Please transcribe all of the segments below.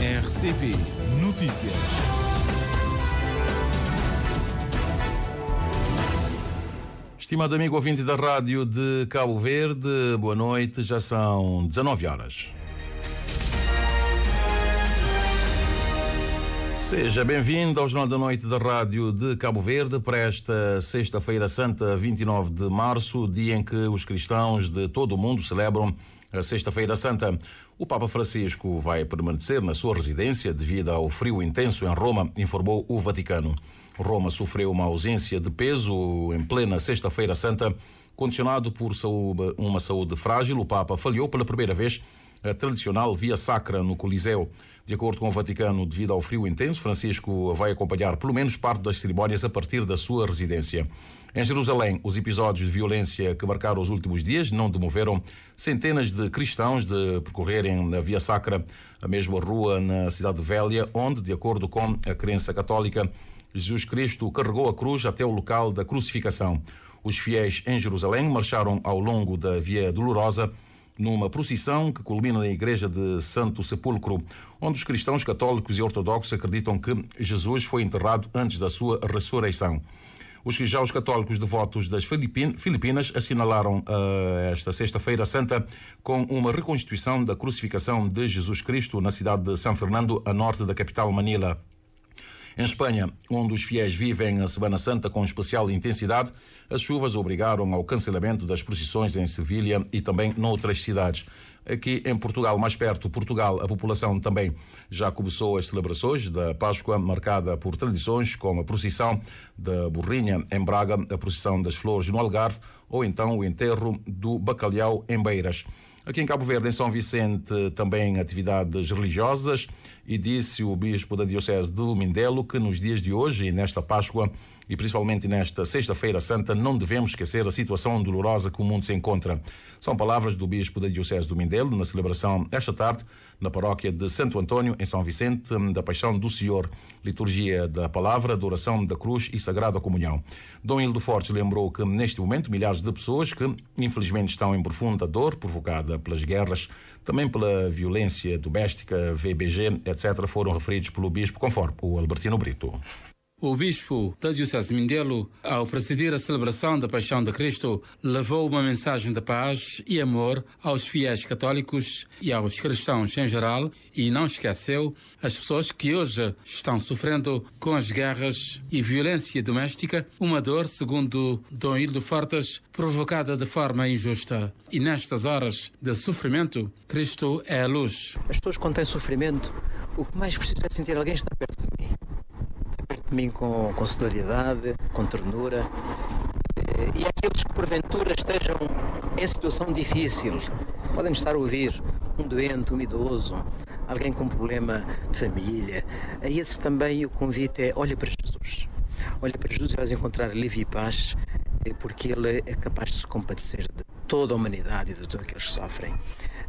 RCP Notícias. Estimado amigo ouvinte da Rádio de Cabo Verde, boa noite, já são 19 horas. Seja bem-vindo ao Jornal da Noite da Rádio de Cabo Verde para esta sexta-feira santa, 29 de março, dia em que os cristãos de todo o mundo celebram a Sexta-feira Santa. O Papa Francisco vai permanecer na sua residência devido ao frio intenso em Roma, informou o Vaticano. Roma sofreu uma ausência de peso em plena Sexta-feira Santa, condicionado por uma saúde frágil. O Papa falhou pela primeira vez a tradicional Via Sacra no Coliseu. De acordo com o Vaticano, devido ao frio intenso, Francisco vai acompanhar pelo menos parte das cerimónias a partir da sua residência. Em Jerusalém, os episódios de violência que marcaram os últimos dias não demoveram centenas de cristãos de percorrerem a Via Sacra, a mesma rua na Cidade Velha, onde, de acordo com a crença católica, Jesus Cristo carregou a cruz até o local da crucificação. Os fiéis em Jerusalém marcharam ao longo da Via Dolorosa, numa procissão que culmina na igreja de Santo Sepulcro, onde os cristãos católicos e ortodoxos acreditam que Jesus foi enterrado antes da sua ressurreição. Os católicos devotos das Filipinas assinalaram esta Sexta-feira Santa com uma reconstituição da crucificação de Jesus Cristo na cidade de São Fernando, a norte da capital Manila. Em Espanha, onde os fiéis vivem a Semana Santa com especial intensidade, as chuvas obrigaram ao cancelamento das procissões em Sevilha e também noutras cidades. Aqui em Portugal, mais perto, Portugal, a população também já começou as celebrações da Páscoa, marcada por tradições como a procissão da Burrinha em Braga, a procissão das Flores no Algarve ou então o enterro do bacalhau em Beiras. Aqui em Cabo Verde, em São Vicente, também atividades religiosas, e disse o bispo da Diocese do Mindelo que nos dias de hoje e nesta Páscoa e principalmente nesta Sexta-feira Santa não devemos esquecer a situação dolorosa que o mundo se encontra. São palavras do bispo da Diocese do Mindelo na celebração esta tarde na paróquia de Santo Antônio, em São Vicente, da Paixão do Senhor, liturgia da palavra, adoração da cruz e sagrada comunhão. Dom Hildo Fortes lembrou que neste momento milhares de pessoas que infelizmente estão em profunda dor provocada pelas guerras, também pela violência doméstica, VBG, etc., foram referidos pelo bispo, conforme o Albertino Brito. O bispo da Diocese de Mindelo, ao presidir a celebração da Paixão de Cristo, levou uma mensagem de paz e amor aos fiéis católicos e aos cristãos em geral e não esqueceu as pessoas que hoje estão sofrendo com as guerras e violência doméstica, uma dor, segundo Dom Hildo Fortes, provocada de forma injusta. E nestas horas de sofrimento, Cristo é a luz. As pessoas, quando têm sofrimento, o que mais precisam é sentir alguém estar perto de mim. Perto de mim com solidariedade, com ternura. E aqueles que porventura estejam em situação difícil, podem estar a ouvir um doente, um idoso, alguém com problema de família. A esses também o convite é: olha para Jesus. Olha para Jesus e vais encontrar alívio e paz, porque Ele é capaz de se compadecer de toda a humanidade e de todos aqueles que sofrem.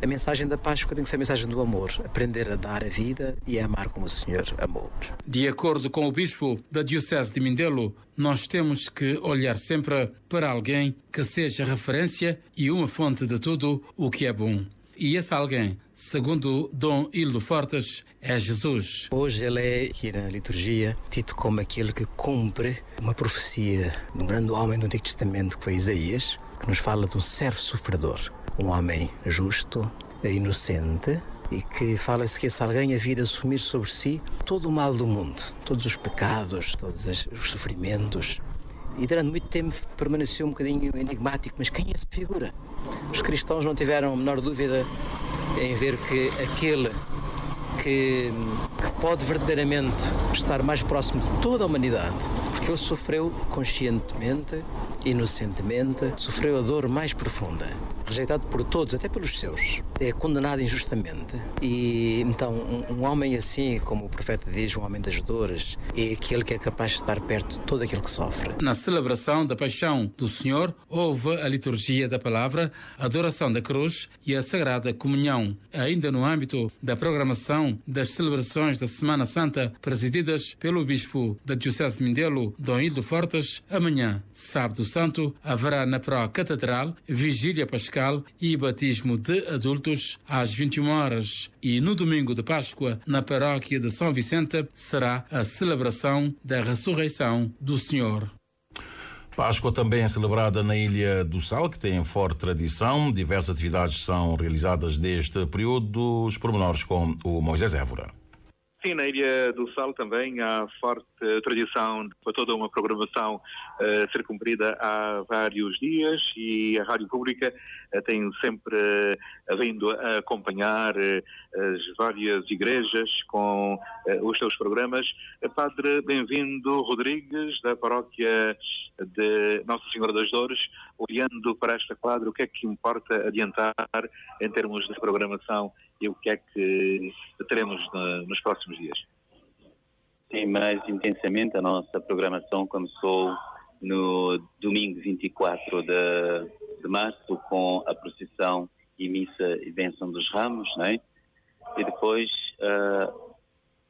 A mensagem da Páscoa tem que ser a mensagem do amor, aprender a dar a vida e a amar como o Senhor amou. De acordo com o bispo da Diocese de Mindelo, nós temos que olhar sempre para alguém que seja referência e uma fonte de tudo o que é bom. E esse alguém, segundo Dom Hildo Fortes, é Jesus. Hoje ele é, aqui na liturgia, dito como aquele que cumpre uma profecia de um grande homem do Antigo Testamento, que foi Isaías, que nos fala de um servo sofredor. Um homem justo, inocente, e que fala-se que esse alguém havia de assumir sobre si todo o mal do mundo, todos os pecados, todos os sofrimentos. E durante muito tempo permaneceu um bocadinho enigmático, mas quem é essa figura? Os cristãos não tiveram a menor dúvida em ver que aquele que pode verdadeiramente estar mais próximo de toda a humanidade, porque ele sofreu conscientemente, inocentemente, sofreu a dor mais profunda, rejeitado por todos, até pelos seus, é condenado injustamente. E então um homem assim, como o profeta diz, um homem das dores, é aquele que é capaz de estar perto de todo aquele que sofre. Na celebração da Paixão do Senhor, houve a liturgia da palavra, a adoração da cruz e a sagrada comunhão. Ainda no âmbito da programação das celebrações da Semana Santa, presididas pelo bispo da Diocese de Mindelo, Dom Hildo Fortes, amanhã, sábado santo, haverá na Pró-Catedral vigília pascal pascal e batismo de adultos às 21 horas. E no domingo de Páscoa, na paróquia de São Vicente, será a celebração da ressurreição do Senhor. Páscoa também é celebrada na Ilha do Sal, que tem forte tradição. Diversas atividades são realizadas neste período. Os pormenores com o Moisés Évora. Sim, na Ilha do Sal também há forte tradição para toda uma programação ser cumprida há vários dias, e a Rádio Pública tem sempre vindo a acompanhar as várias igrejas com os seus programas. Padre Bem-vindo Rodrigues, da paróquia de Nossa Senhora das Dores, olhando para esta quadra, o que é que importa adiantar em termos de programação e o que é que teremos nos próximos dias? Sim, mais intensamente a nossa programação começou no domingo 24 de março com a procissão e missa e bênção dos ramos, né? E depois,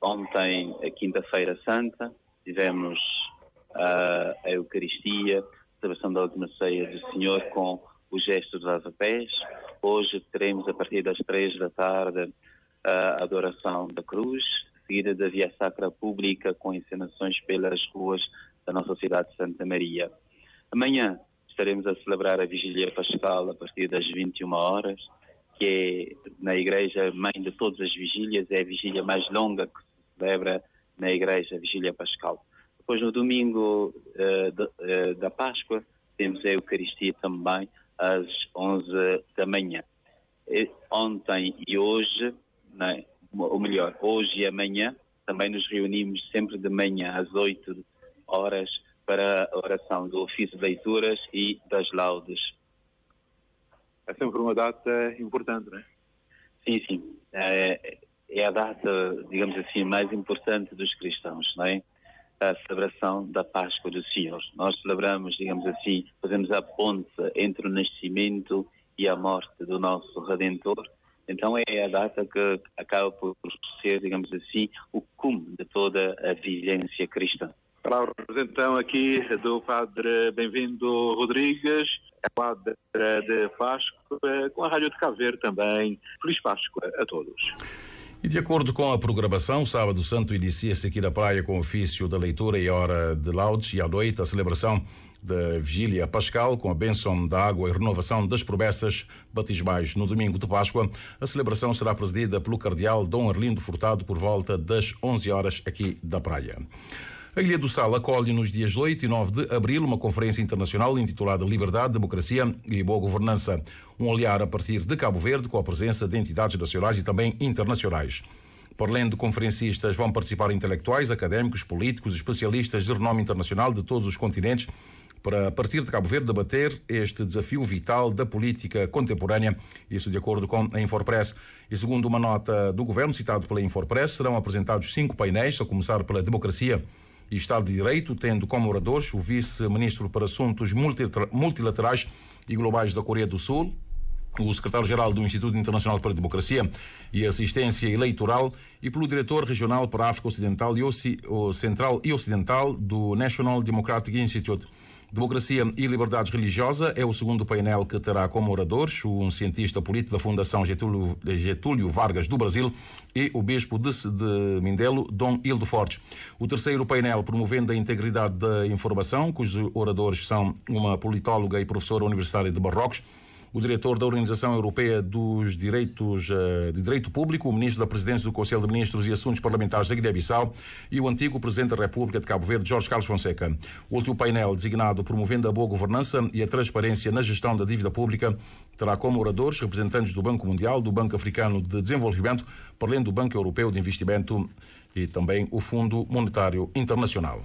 ontem, a Quinta-feira Santa, tivemos a Eucaristia, a celebração da última ceia do Senhor com o gesto dos lava-pés. Hoje teremos, a partir das 3 da tarde, a adoração da cruz, seguida da Via Sacra Pública com encenações pelas ruas da nossa cidade de Santa Maria. Amanhã estaremos a celebrar a Vigília Pascal a partir das 21 horas, que é na Igreja Mãe de todas as vigílias, é a vigília mais longa que se celebra na Igreja, a Vigília Pascal. Depois, no domingo da Páscoa, temos a Eucaristia também, às 11 da manhã. Ontem e hoje, né, ou melhor, hoje e amanhã, também nos reunimos sempre de manhã às 8 horas para a oração do ofício de leituras e das laudes. É sempre uma data importante, não é? Sim, sim. É a data, digamos assim, mais importante dos cristãos, não é? A celebração da Páscoa do Senhor. Nós celebramos, digamos assim, fazemos a ponte entre o nascimento e a morte do nosso Redentor. Então é a data que acaba por ser, digamos assim, o cume de toda a vivência cristã. Palavras então aqui do Padre Bem-vindo Rodrigues, a quadra de Páscoa, com a Rádio de Cabo Verde também. Feliz Páscoa a todos. E de acordo com a programação, Sábado Santo inicia-se aqui na praia com o ofício da leitura e a hora de laudes, e à noite a celebração da Vigília Pascal com a bênção da água e renovação das promessas batismais. No domingo de Páscoa, a celebração será presidida pelo cardeal Dom Arlindo Furtado por volta das 11 horas aqui da praia. A Ilha do Sal acolhe nos dias 8 e 9 de abril uma conferência internacional intitulada Liberdade, Democracia e Boa Governança. Um olhar a partir de Cabo Verde, com a presença de entidades nacionais e também internacionais. Por além de conferencistas, vão participar intelectuais, académicos, políticos, especialistas de renome internacional de todos os continentes, para, a partir de Cabo Verde, debater este desafio vital da política contemporânea, isso de acordo com a Infopress. E segundo uma nota do governo, citado pela Infopress, serão apresentados 5 painéis, a começar pela democracia e Estado de Direito, tendo como oradores o vice-ministro para Assuntos Multilaterais e Globais da Coreia do Sul, o secretário-geral do Instituto Internacional para a Democracia e Assistência Eleitoral, e pelo diretor regional para a África Ocidental e Central e Ocidental do National Democratic Institute. Democracia e Liberdade Religiosa é o segundo painel, que terá como oradores um cientista político da Fundação Getúlio Vargas do Brasil e o bispo de Mindelo, Dom Hildo Fortes. O terceiro painel, promovendo a integridade da informação, cujos oradores são uma politóloga e professora universitária de Marrocos, o diretor da Organização Europeia dos Direitos de Direito Público, o ministro da Presidência do Conselho de Ministros e Assuntos Parlamentares da Guiné-Bissau e o antigo Presidente da República de Cabo Verde, Jorge Carlos Fonseca. O último painel, designado Promovendo a Boa Governança e a Transparência na Gestão da Dívida Pública, terá como oradores representantes do Banco Mundial, do Banco Africano de Desenvolvimento, para além do Banco Europeu de Investimento e também o Fundo Monetário Internacional.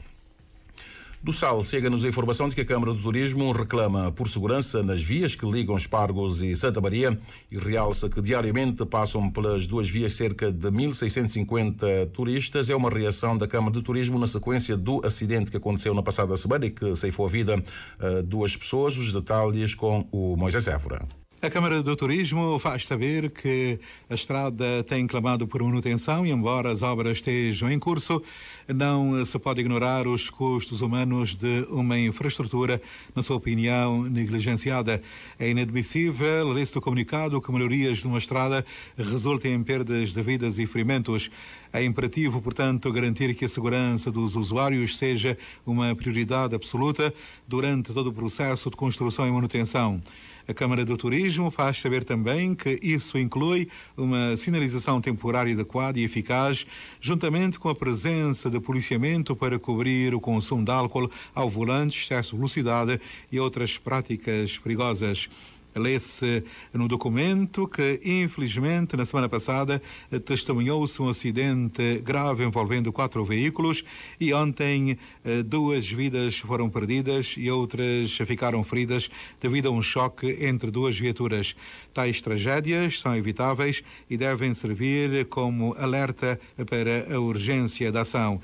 Do Sal, chega-nos a informação de que a Câmara do Turismo reclama por segurança nas vias que ligam Espargos e Santa Maria e realça que diariamente passam pelas duas vias cerca de 1.650 turistas. É uma reação da Câmara do Turismo na sequência do acidente que aconteceu na passada semana e que ceifou a vida a 2 pessoas. Os detalhes com o Moisés Évora. A Câmara do Turismo faz saber que a estrada tem clamado por manutenção e, embora as obras estejam em curso, não se pode ignorar os custos humanos de uma infraestrutura, na sua opinião, negligenciada. É inadmissível, lê-se do comunicado, que melhorias numa estrada resultem em perdas de vidas e ferimentos. É imperativo, portanto, garantir que a segurança dos usuários seja uma prioridade absoluta durante todo o processo de construção e manutenção. A Câmara do Turismo faz saber também que isso inclui uma sinalização temporária adequada e eficaz, juntamente com a presença de policiamento para cobrir o consumo de álcool ao volante, excesso de velocidade e outras práticas perigosas. Lê-se no documento que, infelizmente, na semana passada, testemunhou-se um acidente grave envolvendo 4 veículos e ontem 2 vidas foram perdidas e outras ficaram feridas devido a um choque entre 2 viaturas. Tais tragédias são evitáveis e devem servir como alerta para a urgência da ação.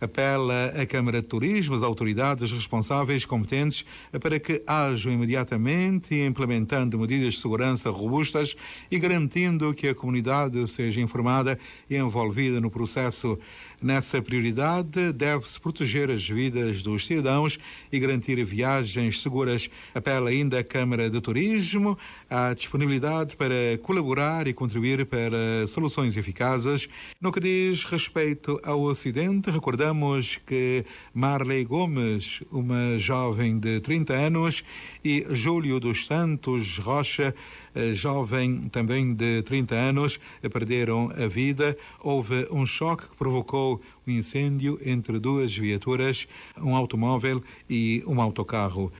Apela à Câmara de Turismo, as autoridades responsáveis competentes, para que ajam imediatamente, implementando medidas de segurança robustas e garantindo que a comunidade seja informada e envolvida no processo. Nessa prioridade, deve-se proteger as vidas dos cidadãos e garantir viagens seguras. Apela ainda à Câmara de Turismo à disponibilidade para colaborar e contribuir para soluções eficazes. No que diz respeito ao acidente, recordamos que Marley Gomes, uma jovem de 30 anos, e Júlio dos Santos Rocha, jovem também de 30 anos, perderam a vida. Houve um choque que provocou um incêndio entre 2 viaturas, um automóvel e um autocarro.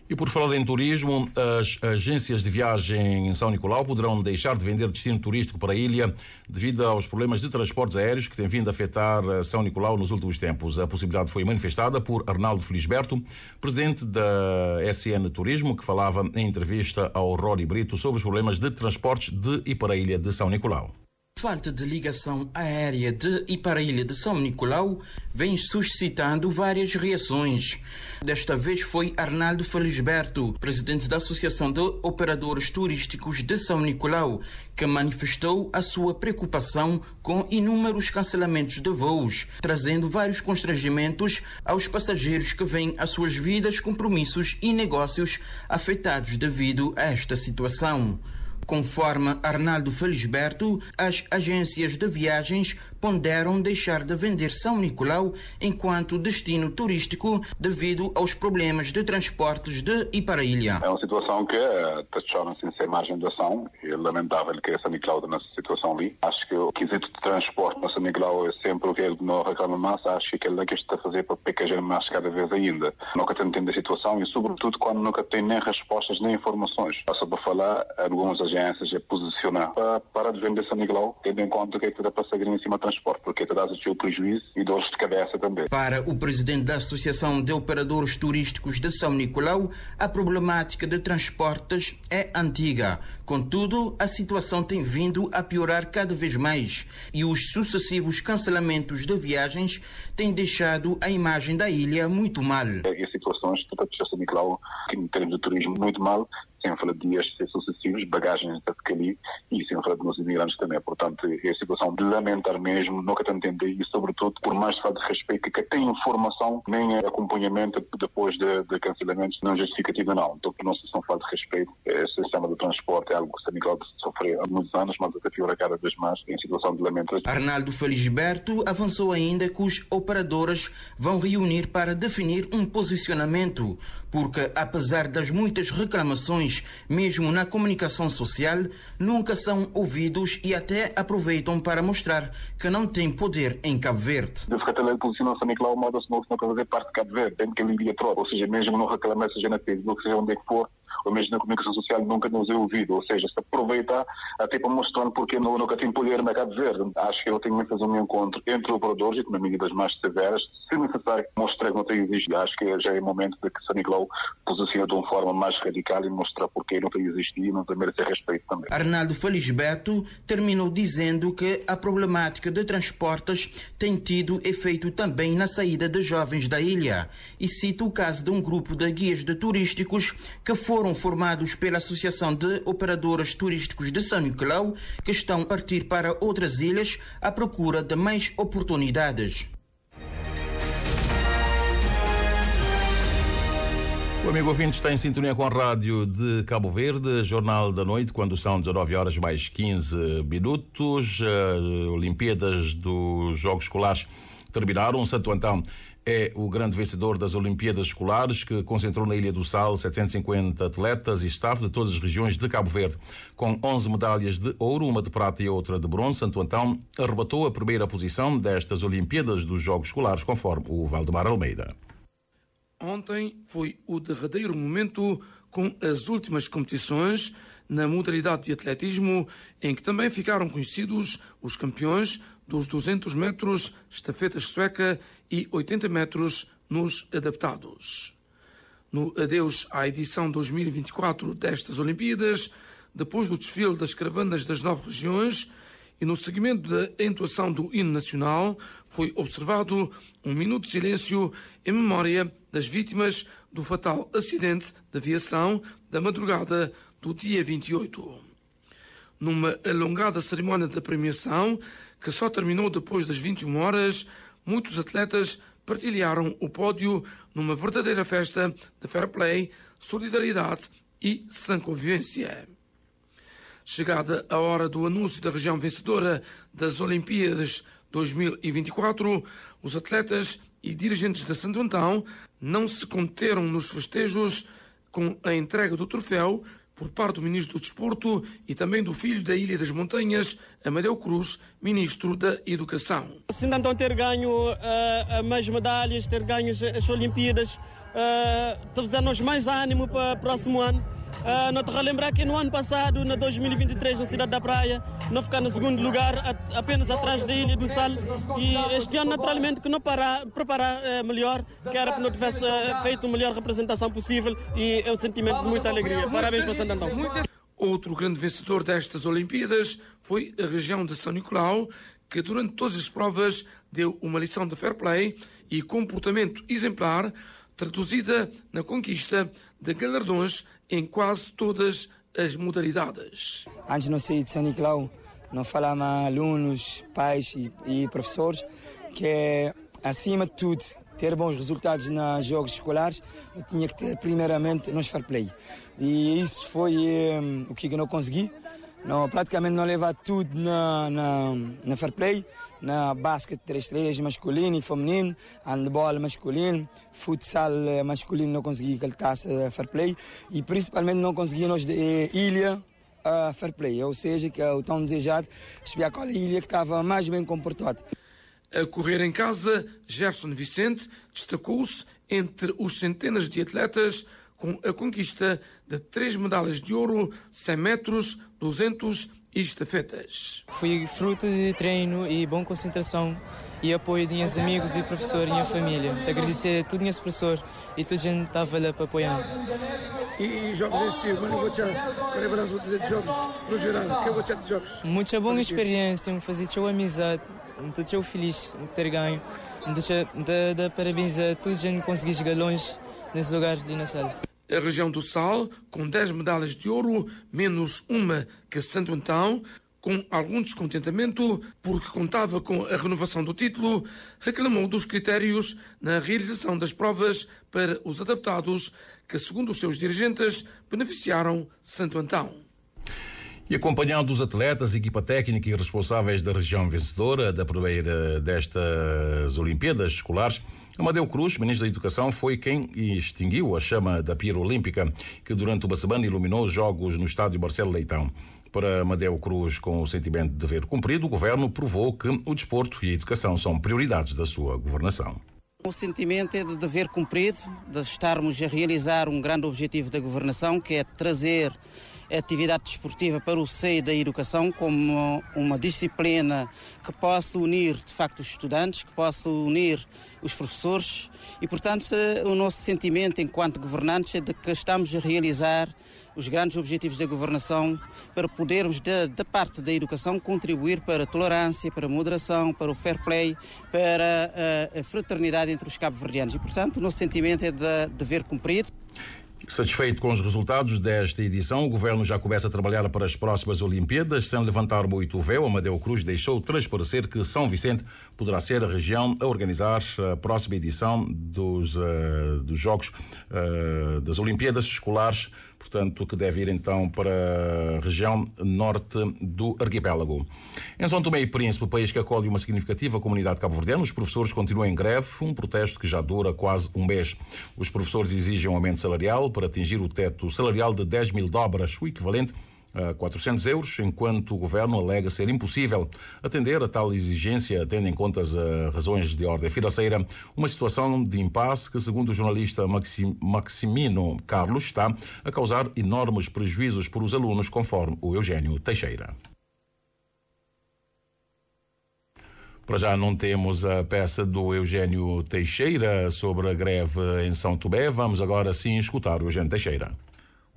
E por falar em turismo, as agências de viagem em São Nicolau poderão deixar de vender destino turístico para a ilha devido aos problemas de transportes aéreos que têm vindo a afetar São Nicolau nos últimos tempos. A possibilidade foi manifestada por Arnaldo Felisberto, presidente da SN Turismo, que falava em entrevista ao Rory Brito sobre os problemas de transportes de e para a ilha de São Nicolau. Falta de ligação aérea de e para a ilha de São Nicolau vem suscitando várias reações. Desta vez foi Arnaldo Felisberto, presidente da Associação de Operadores Turísticos de São Nicolau, que manifestou a sua preocupação com inúmeros cancelamentos de voos, trazendo vários constrangimentos aos passageiros que veem as suas vidas, compromissos e negócios afetados devido a esta situação. Conforme Arnaldo Felisberto, as agências de viagens ponderam deixar de vender São Nicolau enquanto destino turístico devido aos problemas de transportes de e para a ilha. É uma situação que torna-se sem margem de ação. É lamentável que São Nicolau está nessa situação ali. Acho que o quesito de transporte na São Nicolau é sempre o que ele não reclama mais. Acho que ele é que está a fazer para pequejar mais cada vez ainda. Nunca tem entendido a situação e, sobretudo, quando nunca tem nem respostas nem informações. Só para falar, algumas agências é posicionar para de vender São Nicolau, tendo em conta que é que está para seguir em cima do transporte, porque te dá o seu prejuízo e dores de cabeça também. Para o presidente da Associação de Operadores Turísticos de São Nicolau, a problemática de transportes é antiga. Contudo, a situação tem vindo a piorar cada vez mais e os sucessivos cancelamentos de viagens têm deixado a imagem da ilha muito mal. E as situações que está São Nicolau, em termos de turismo, muito mal, sem falar de dias sucessivos, bagagens de Cali e sem falar de nos imigrantes também. Portanto, é a situação de lamentar mesmo, nunca te entender e, sobretudo, por mais falta de respeito, que tem informação, nem acompanhamento depois de cancelamentos, não justificativa não. Então, por nossa falta de respeito, esse sistema de transporte é algo que São Nicolau sofreu há muitos anos, mas até piora cada vez mais em situação de lamento. Arnaldo Felisberto avançou ainda que os operadores vão reunir para definir um posicionamento, porque, apesar das muitas reclamações, mesmo na comunicação social, nunca são ouvidos e até aproveitam para mostrar que não têm poder em Cabo Verde. De ficar a posição São Nicolau, moda-se não fazer parte de Cabo Verde, tem que ele ia troca, ou seja, mesmo não reclamar, seja na Facebook, seja onde é que for, ou mesmo na comunicação social, nunca nos é ouvido, ou seja, se aproveita até para mostrar porque nunca tem poder na Cabo Verde. Acho que eu tenho que fazer um encontro entre operadores e com medidas mais severas, se necessário, mostrar que não tem existido. Acho que já é o momento de que São Nicolau posicione de uma forma mais radical e mostrar porque não tem existido e não tem merece respeito também. Arnaldo Felisberto terminou dizendo que a problemática de transportes tem tido efeito também na saída de jovens da ilha e cita o caso de um grupo de guias de turísticos que foram foram formados pela Associação de Operadores Turísticos de São Nicolau, que estão a partir para outras ilhas à procura de mais oportunidades. O amigo ouvinte está em sintonia com a rádio de Cabo Verde, Jornal da Noite, quando são 19 horas mais 15 minutos. Olimpíadas dos Jogos Escolares terminaram. Santo Antão é o grande vencedor das Olimpíadas Escolares, que concentrou na Ilha do Sal 750 atletas e staff de todas as regiões de Cabo Verde. Com 11 medalhas de ouro, uma de prata e outra de bronze, Santo Antão arrebatou a primeira posição destas Olimpíadas dos Jogos Escolares, conforme o Valdemar Almeida. Ontem foi o derradeiro momento com as últimas competições na modalidade de atletismo, em que também ficaram conhecidos os campeões dos 200 metros estafeta sueca e 80 metros nos adaptados. No adeus à edição 2024 destas Olimpíadas, depois do desfile das caravanas das 9 regiões e no seguimento da entoação do hino nacional, foi observado um minuto de silêncio em memória das vítimas do fatal acidente de aviação da madrugada do dia 28. Numa alongada cerimónia de premiação, que só terminou depois das 21 horas, muitos atletas partilharam o pódio numa verdadeira festa de fair play, solidariedade e sã convivência. Chegada a hora do anúncio da região vencedora das Olimpíadas 2024, os atletas e dirigentes de Santo Antão não se conteram nos festejos com a entrega do troféu por parte do Ministro do Desporto e também do filho da Ilha das Montanhas, Amadeu Cruz, Ministro da Educação. Santo Antão ter ganho mais medalhas, ter ganho as Olimpíadas, dá-nos mais ânimo para o próximo ano. Não te relembrar que no ano passado, na 2023, na Cidade da Praia, não ficar no segundo lugar, apenas atrás da Ilha do Sal. E este ano, naturalmente, que não preparar melhor, que era que não tivesse feito a melhor representação possível, e é um sentimento de muita alegria. Parabéns para Santo Antão. Outro grande vencedor destas Olimpíadas foi a região de São Nicolau, que durante todas as provas deu uma lição de fair play e comportamento exemplar, traduzida na conquista de galardões em quase todas as modalidades. Antes de não sair de São Nicolau, não falava a alunos, pais e professores que, acima de tudo, ter bons resultados nos jogos escolares, eu tinha que ter primeiramente nos fair play. E isso foi o que eu não consegui. Praticamente não levar tudo na fair play, na basquete 3x3 masculino e feminino, handball masculino, futsal masculino não consegui aquele taça fair play e principalmente não consegui nos ilha fair play, ou seja, que é o tão desejado, escolher aquela ilha que estava mais bem comportada. A correr em casa, Gerson Vicente destacou-se entre os centenas de atletas com a conquista de 3 medalhas de ouro, 100 metros, 200 e estafetas. Fui fruto de treino e boa concentração e apoio de meus amigos e professores e minha família. Te agradecer a todo meus professores e toda a gente que estava lá para apoiar. E jogos em si, qual é a balança de jogos no geral? Que é o chat de jogos? Muita boa experiência, me fazer teu amizade, estou feliz de ter ganho. Dar parabéns a toda a gente que conseguiu chegar longe nesse lugar de Nassau. A região do Sal, com 10 medalhas de ouro, menos uma que Santo Antão, com algum descontentamento porque contava com a renovação do título, reclamou dos critérios na realização das provas para os adaptados que, segundo os seus dirigentes, beneficiaram Santo Antão. E acompanhando os atletas, equipa técnica e responsáveis da região vencedora da primeira destas Olimpíadas Escolares, Amadeu Cruz, Ministro da Educação, foi quem extinguiu a chama da pira olímpica, que durante uma semana iluminou os Jogos no estádio Marcelo Leitão. Para Amadeu Cruz, com o sentimento de dever cumprido, o Governo provou que o desporto e a educação são prioridades da sua governação. O sentimento é de dever cumprido, de estarmos a realizar um grande objetivo da governação, que é trazer a atividade desportiva para o seio da educação como uma disciplina que possa unir, de facto, os estudantes, que possa unir os professores e, portanto, o nosso sentimento enquanto governantes é de que estamos a realizar os grandes objetivos da governação para podermos, da parte da educação, contribuir para a tolerância, para a moderação, para o fair play, para a fraternidade entre os cabo-verdianos. E, portanto, o nosso sentimento é de dever cumprido. Satisfeito com os resultados desta edição, o governo já começa a trabalhar para as próximas Olimpíadas. Sem levantar muito o véu, Amadeu Cruz deixou transparecer que São Vicente poderá ser a região a organizar a próxima edição dos Jogos das Olimpíadas Escolares, portanto, que deve ir então para a região norte do arquipélago. Em São Tomé e Príncipe, o país que acolhe uma significativa comunidade cabo-verdiana, os professores continuam em greve, um protesto que já dura quase um mês. Os professores exigem um aumento salarial para atingir o teto salarial de 10 mil dobras, o equivalente a 400 euros, enquanto o governo alega ser impossível atender a tal exigência, tendo em conta as razões de ordem financeira, uma situação de impasse que, segundo o jornalista Maximino Carlos, está a causar enormes prejuízos para os alunos, conforme o Eugênio Teixeira. Para já não temos a peça do Eugênio Teixeira sobre a greve em São Tomé. Vamos agora sim escutar o Eugênio Teixeira.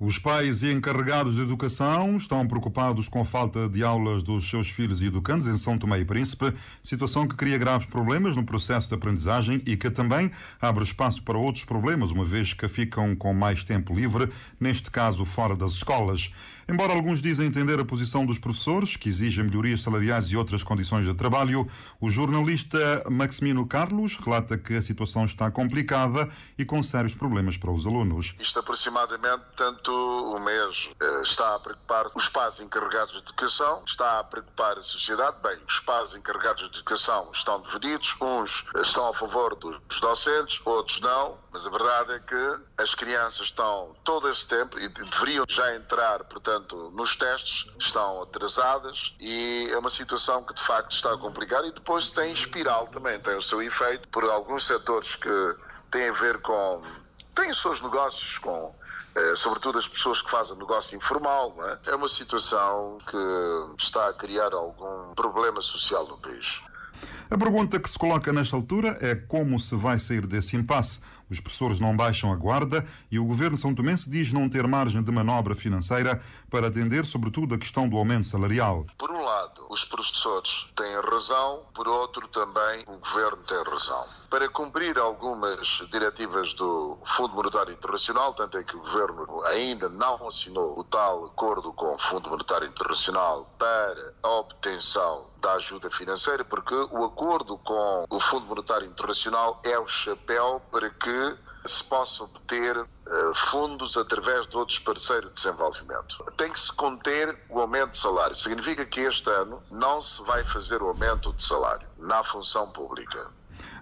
Os pais e encarregados de educação estão preocupados com a falta de aulas dos seus filhos e educandos em São Tomé e Príncipe, situação que cria graves problemas no processo de aprendizagem e que também abre espaço para outros problemas, uma vez que ficam com mais tempo livre, neste caso fora das escolas. Embora alguns dizem entender a posição dos professores, que exigem melhorias salariais e outras condições de trabalho, o jornalista Maximino Carlos relata que a situação está complicada e com sérios problemas para os alunos. Isto aproximadamente, tanto o mês está a preocupar os pais encarregados de educação, está a preocupar a sociedade. Bem, os pais encarregados de educação estão divididos, uns estão a favor dos docentes, outros não, mas a verdade é que as crianças estão todo esse tempo e deveriam já entrar, portanto, nos testes, estão atrasadas e é uma situação que de facto está a complicar e depois tem espiral também, tem o seu efeito por alguns setores que têm a ver com, têm os seus negócios com, sobretudo as pessoas que fazem negócio informal, não é? É uma situação que está a criar algum problema social no país. A pergunta que se coloca nesta altura é como se vai sair desse impasse. Os professores não baixam a guarda e o governo são-tomense diz não ter margem de manobra financeira para atender, sobretudo, a questão do aumento salarial. Por um lado, os professores têm razão, por outro também o governo tem razão. Para cumprir algumas diretivas do Fundo Monetário Internacional, tanto é que o governo ainda não assinou o tal acordo com o Fundo Monetário Internacional para a obtenção da ajuda financeira, porque o acordo com o Fundo Monetário Internacional é o chapéu para que se possa obter fundos através de outros parceiros de desenvolvimento. Tem que se conter o aumento de salário. Significa que este ano não se vai fazer o aumento de salário na função pública.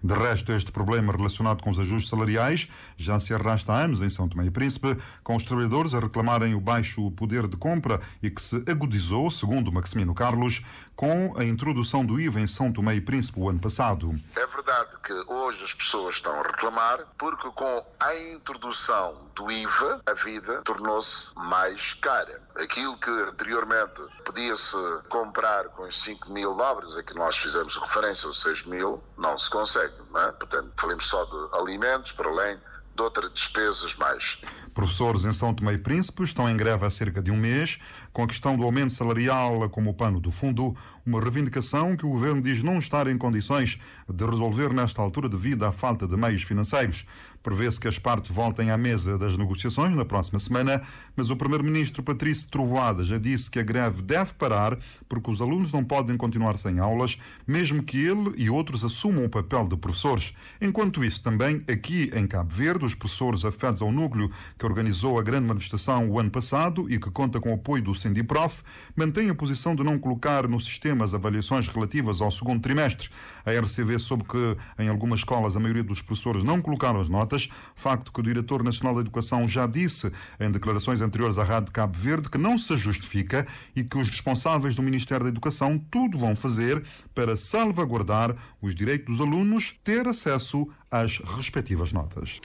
De resto, este problema relacionado com os ajustes salariais já se arrasta há anos em São Tomé e Príncipe, com os trabalhadores a reclamarem o baixo poder de compra e que se agudizou, segundo Maximino Carlos, com a introdução do IVA em São Tomé e Príncipe o ano passado. É verdade que hoje as pessoas estão a reclamar porque com a introdução do IVA a vida tornou-se mais cara. Aquilo que anteriormente podia-se comprar com os 5 mil dobras, a que nós fizemos referência, os 6 mil, não se consegue, não é? Portanto, falamos só de alimentos, para além de outras despesas mais. Professores em São Tomé e Príncipe estão em greve há cerca de um mês, com a questão do aumento salarial como pano do fundo, uma reivindicação que o governo diz não estar em condições de resolver nesta altura devido à falta de meios financeiros. Prevê-se que as partes voltem à mesa das negociações na próxima semana, mas o primeiro-ministro Patrício Trovoada já disse que a greve deve parar porque os alunos não podem continuar sem aulas, mesmo que ele e outros assumam o papel de professores. Enquanto isso, também aqui em Cabo Verde, os professores afetos ao núcleo que organizou a grande manifestação o ano passado e que conta com o apoio do Sindiprof, mantém a posição de não colocar no sistema as avaliações relativas ao segundo trimestre. A RCV soube que em algumas escolas a maioria dos professores não colocaram as notas, facto que o Diretor Nacional da Educação já disse em declarações anteriores à Rádio Cabo Verde que não se justifica e que os responsáveis do Ministério da Educação tudo vão fazer para salvaguardar os direitos dos alunos ter acesso às respectivas notas.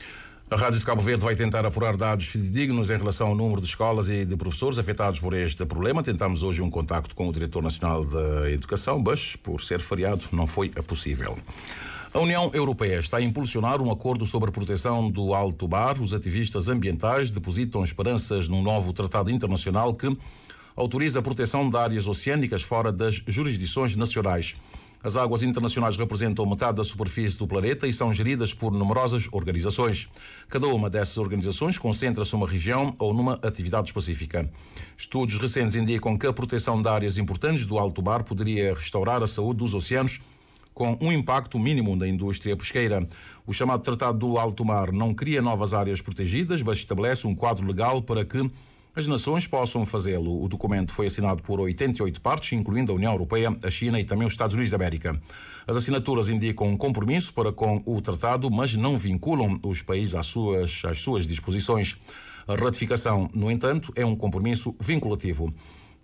A Rádio de Cabo Verde vai tentar apurar dados fidedignos em relação ao número de escolas e de professores afetados por este problema. Tentamos hoje um contacto com o Diretor Nacional da Educação, mas, por ser feriado, não foi possível. A União Europeia está a impulsionar um acordo sobre a proteção do Alto Mar. Os ativistas ambientais depositam esperanças num novo tratado internacional que autoriza a proteção de áreas oceânicas fora das jurisdições nacionais. As águas internacionais representam metade da superfície do planeta e são geridas por numerosas organizações. Cada uma dessas organizações concentra-se numa região ou numa atividade específica. Estudos recentes indicam que a proteção de áreas importantes do alto mar poderia restaurar a saúde dos oceanos com um impacto mínimo da indústria pesqueira. O chamado Tratado do Alto Mar não cria novas áreas protegidas, mas estabelece um quadro legal para que as nações possam fazê-lo. O documento foi assinado por 88 partes, incluindo a União Europeia, a China e também os Estados Unidos da América. As assinaturas indicam um compromisso para com o tratado, mas não vinculam os países às suas disposições. A ratificação, no entanto, é um compromisso vinculativo.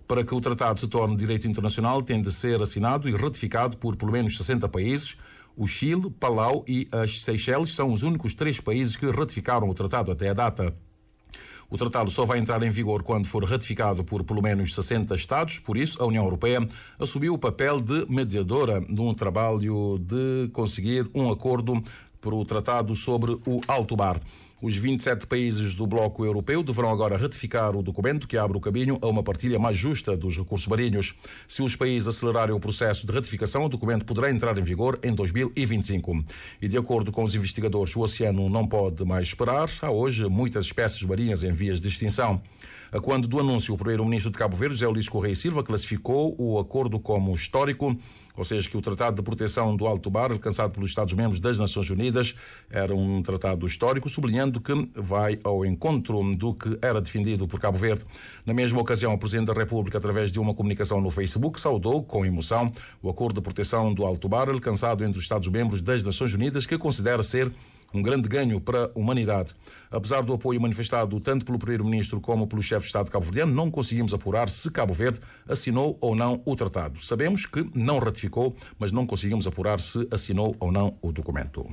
Para que o tratado se torne direito internacional, tem de ser assinado e ratificado por pelo menos 60 países. O Chile, Palau e as Seychelles são os únicos 3 países que ratificaram o tratado até a data. O tratado só vai entrar em vigor quando for ratificado por pelo menos 60 Estados, por isso a União Europeia assumiu o papel de mediadora num trabalho de conseguir um acordo para o tratado sobre o alto mar. Os 27 países do bloco europeu deverão agora ratificar o documento que abre o caminho a uma partilha mais justa dos recursos marinhos. Se os países acelerarem o processo de ratificação, o documento poderá entrar em vigor em 2025. E de acordo com os investigadores, o oceano não pode mais esperar. Há hoje muitas espécies marinhas em vias de extinção. A quando do anúncio, o primeiro-ministro de Cabo Verde, José Ulisses Correia Silva, classificou o acordo como histórico, ou seja, que o Tratado de Proteção do Alto Mar, alcançado pelos Estados-membros das Nações Unidas, era um tratado histórico, sublinhando que vai ao encontro do que era defendido por Cabo Verde. Na mesma ocasião, o Presidente da República, através de uma comunicação no Facebook, saudou com emoção o acordo de proteção do Alto Mar, alcançado entre os Estados-membros das Nações Unidas, que considera ser um grande ganho para a humanidade. Apesar do apoio manifestado tanto pelo Primeiro-Ministro como pelo chefe de Estado cabo-verdiano, não conseguimos apurar se Cabo Verde assinou ou não o tratado. Sabemos que não ratificou, mas não conseguimos apurar se assinou ou não o documento.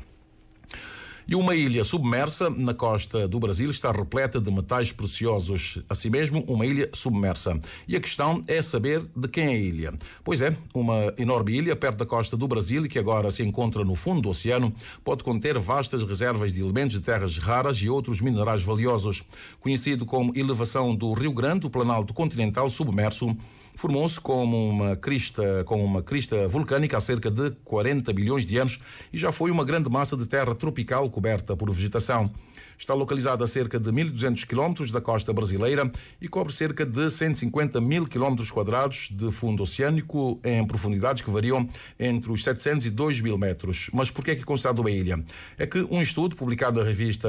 E uma ilha submersa na costa do Brasil está repleta de metais preciosos. Assim mesmo, uma ilha submersa. E a questão é saber de quem é a ilha. Pois é, uma enorme ilha perto da costa do Brasil, que agora se encontra no fundo do oceano, pode conter vastas reservas de elementos de terras raras e outros minerais valiosos. Conhecido como elevação do Rio Grande, o Planalto Continental submerso formou-se como uma crista vulcânica há cerca de 40 bilhões de anos e já foi uma grande massa de terra tropical coberta por vegetação. Está localizada a cerca de 1.200 km da costa brasileira e cobre cerca de 150 mil km quadrados de fundo oceânico em profundidades que variam entre os 700 e 2 mil metros. Mas por que é considerado uma ilha? É que um estudo publicado na revista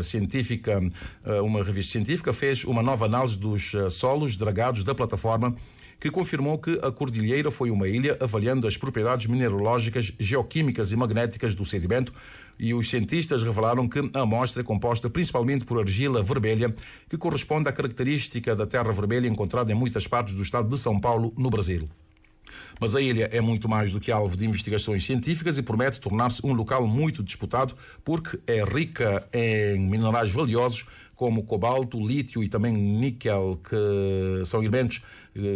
científica, fez uma nova análise dos solos dragados da plataforma que confirmou que a cordilheira foi uma ilha, avaliando as propriedades mineralógicas, geoquímicas e magnéticas do sedimento, e os cientistas revelaram que a amostra é composta principalmente por argila vermelha, que corresponde à característica da terra vermelha encontrada em muitas partes do estado de São Paulo, no Brasil. Mas a ilha é muito mais do que alvo de investigações científicas e promete tornar-se um local muito disputado, porque é rica em minerais valiosos como cobalto, lítio e também níquel, que são elementos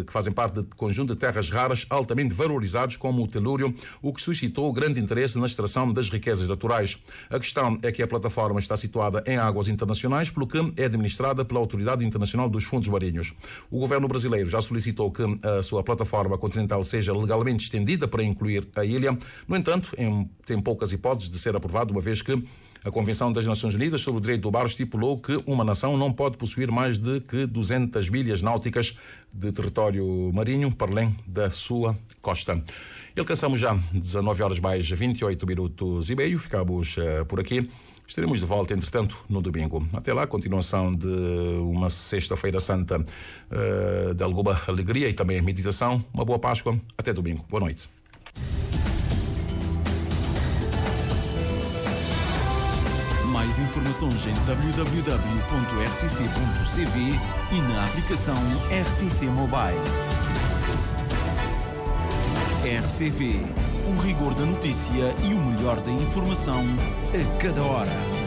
que fazem parte de conjunto de terras raras altamente valorizados como o telúrio, o que suscitou grande interesse na extração das riquezas naturais. A questão é que a plataforma está situada em águas internacionais, pelo que é administrada pela Autoridade Internacional dos Fundos Marinhos. O governo brasileiro já solicitou que a sua plataforma continental seja legalmente estendida para incluir a ilha. No entanto, tem poucas hipóteses de ser aprovado, uma vez que a Convenção das Nações Unidas sobre o Direito do Mar estipulou que uma nação não pode possuir mais de que 200 milhas náuticas de território marinho para além da sua costa. E alcançamos já 19 horas mais 28 minutos e meio. Ficamos por aqui. Estaremos de volta, entretanto, no domingo. Até lá, continuação de uma sexta-feira santa de alguma alegria e também meditação. Uma boa Páscoa. Até domingo. Boa noite. Mais informações em www.rtc.cv e na aplicação RTC Mobile. RCV, o rigor da notícia e o melhor da informação a cada hora.